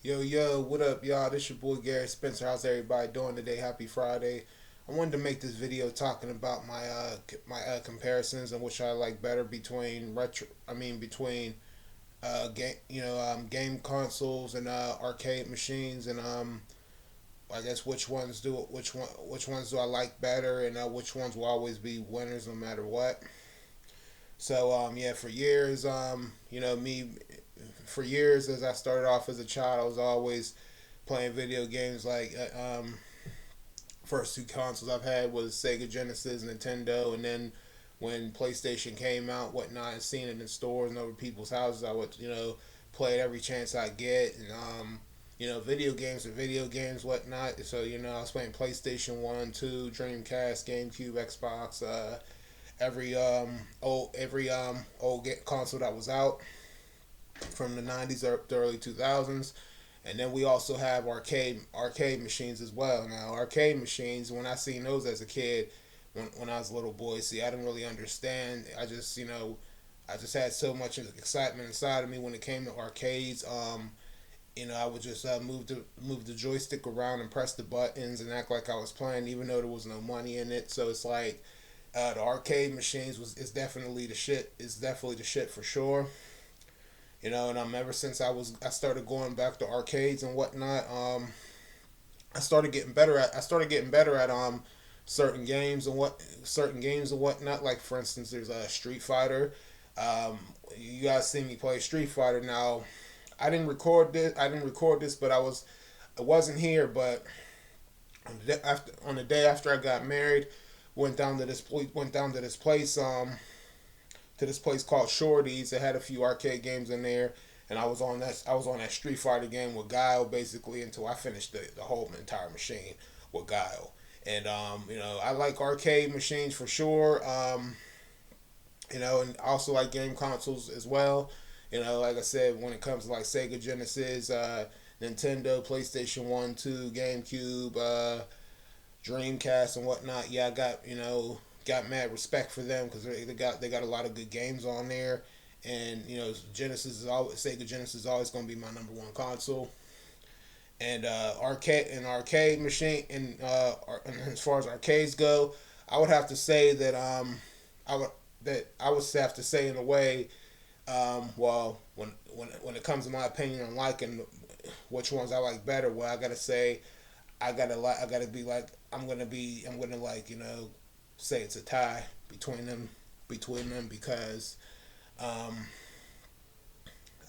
Yo, yo, what up, y'all? This your boy Gary Spencer. How's everybody doing today? Happy Friday. I wanted to make this video talking about my comparisons and which I like better between between game consoles and arcade machines, and I guess which ones do I like better, and which ones will always be winners no matter what. So yeah, for years, for years as I started off as a child, I was always playing video games. First two consoles I've had was Sega Genesis, Nintendo, and then when PlayStation came out, whatnot, and seeing it in stores and over people's houses, I would play it every chance I get, and video games are video games, whatnot. So I was playing PlayStation One, Two, Dreamcast, GameCube, Xbox, every old console that was out from the 90s or the early 2000s. And then we also have arcade machines as well. Now, arcade machines, when I seen those as a kid, when I was a little boy, see, I didn't really understand. I just had so much excitement inside of me when it came to arcades. I would just move the joystick around and press the buttons and act like I was playing, even though there was no money in it. So it's like the arcade machines was is definitely the shit. It's definitely the shit for sure. And ever since I started going back to arcades and whatnot. I started getting better at certain games and whatnot. Like for instance, there's a Street Fighter. You guys see me play Street Fighter. Now, I didn't record this. But I wasn't here. But on the day after I got married, went down to this place called Shorty's. It had a few arcade games in there, and I was on that Street Fighter game with Guile basically until I finished the whole entire machine with Guile. And I like arcade machines for sure. And also like game consoles as well. Like I said, when it comes to like Sega Genesis, Nintendo, PlayStation One, Two, GameCube, Dreamcast, and whatnot. Yeah, I got mad respect for them because they got a lot of good games on there. And Sega Genesis is always going to be my number one console. And arcade machine, and as far as arcades go, I would have to say that I would have to say in a way, well, when it comes to my opinion on liking which ones I like better, well, I gotta say I gotta be like I'm gonna like say it's a tie between them because um,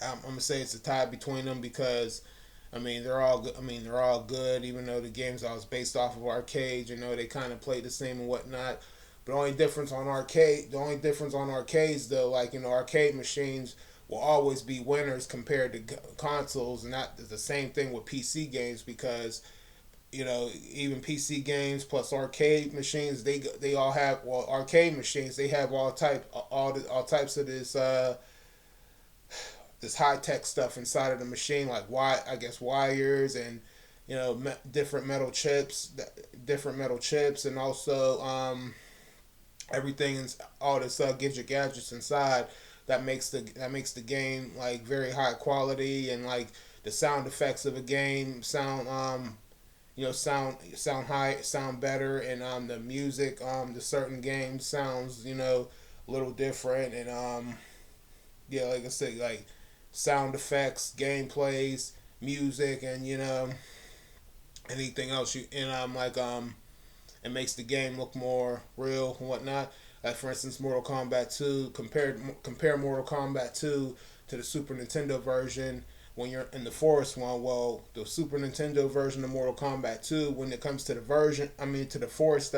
I'm gonna say it's a tie between them because they're all good. Even though the games I was based off of arcades, they kind of play the same and whatnot. But the only difference on arcades though, like arcade machines will always be winners compared to consoles, and not the same thing with PC games because even PC games plus arcade machines, they all have, well, arcade machines, they have all types of this high tech stuff inside of the machine, like I guess wires and different metal chips, and also everything is all this gadgets inside that makes the game like very high quality, and like the sound effects of a game sound better, and the music the certain games sounds a little different, and yeah, like I said, like sound effects, gameplays, music, and anything else you and it makes the game look more real and whatnot. Like for instance, Mortal Kombat 2, compare Mortal Kombat 2 to the Super Nintendo version when you're in the forest one. Well, the Super Nintendo version of Mortal Kombat 2, when it comes to to the forest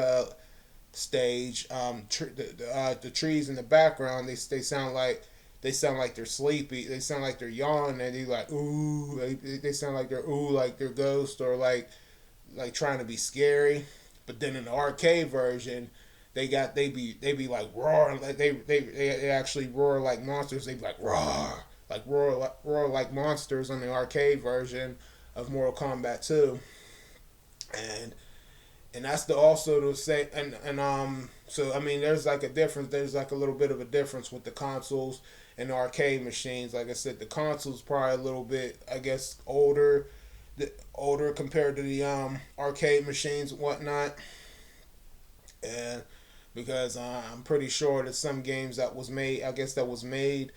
stage, the trees in the background, they sound like they're sleepy. They sound like they're yawning, and they like ooh. They sound like they're ooh, like they're ghosts, or like trying to be scary. But then in the arcade version, they be like roaring, like they actually roar like monsters. They be like roar, roar like monsters on the arcade version of Mortal Kombat 2. And that's the also to say, and so there's like a difference. There's like a little bit of a difference with the consoles and arcade machines. Like I said, the console's probably a little bit, I guess, older compared to the arcade machines and whatnot. And because I'm pretty sure that some games that was made, I guess that was made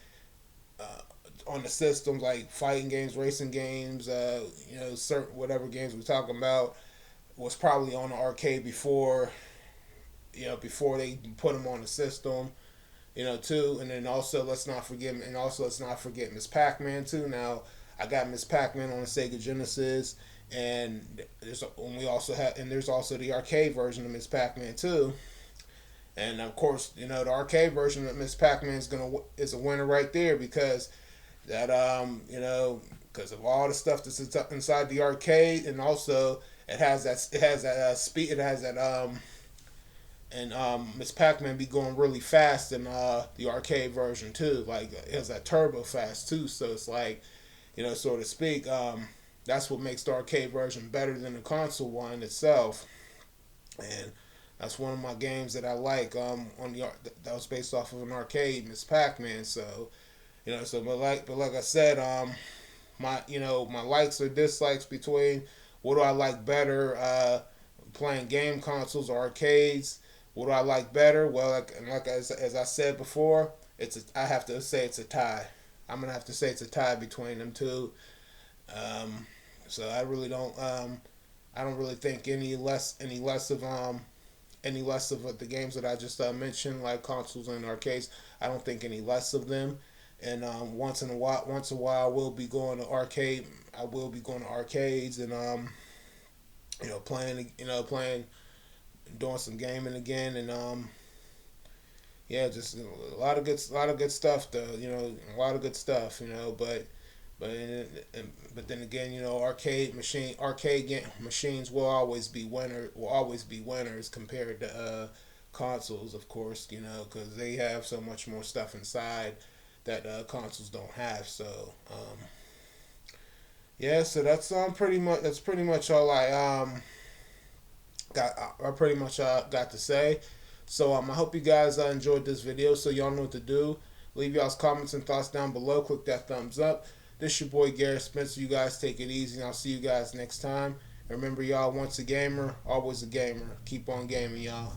uh, on the systems, like fighting games, racing games, certain whatever games we're talking about, was probably on the arcade before, before they put them on the system, too. And then also let's not forget Miss Pac-Man too. Now I got Miss Pac-Man on the Sega Genesis, and there's also the arcade version of Miss Pac-Man too. And of course, the arcade version of Miss Pac-Man is a winner right there because that because of all the stuff that's inside the arcade, and also it has that speed, it has that and Miss Pac-Man be going really fast in the arcade version too. Like it has that turbo fast too. So it's like, so to speak, that's what makes the arcade version better than the console one itself. And that's one of my games that I like. That was based off of an arcade, Miss Pac-Man. So but like I said, my likes or dislikes between what do I like better, playing game consoles or arcades. What do I like better? Well, as I said before, I have to say it's a tie. I'm gonna have to say it's a tie between them two. Um, so I don't really think any less of the games that I just mentioned, like consoles and arcades. I don't think any less of them. And once in a while, I will be going to arcades and playing, doing some gaming again, and yeah, just a lot of good stuff though. A lot of good stuff. But but then again, machines will always be winners compared to consoles, of course. Because they have so much more stuff inside that consoles don't have. So yeah, so that's pretty much all I pretty much got to say. So I hope you guys enjoyed this video. So y'all know what to do. Leave y'all's comments and thoughts down below. Click that thumbs up. This your boy Garrett Spencer. You guys take it easy, and I'll see you guys next time. And remember, y'all, once a gamer, always a gamer. Keep on gaming, y'all.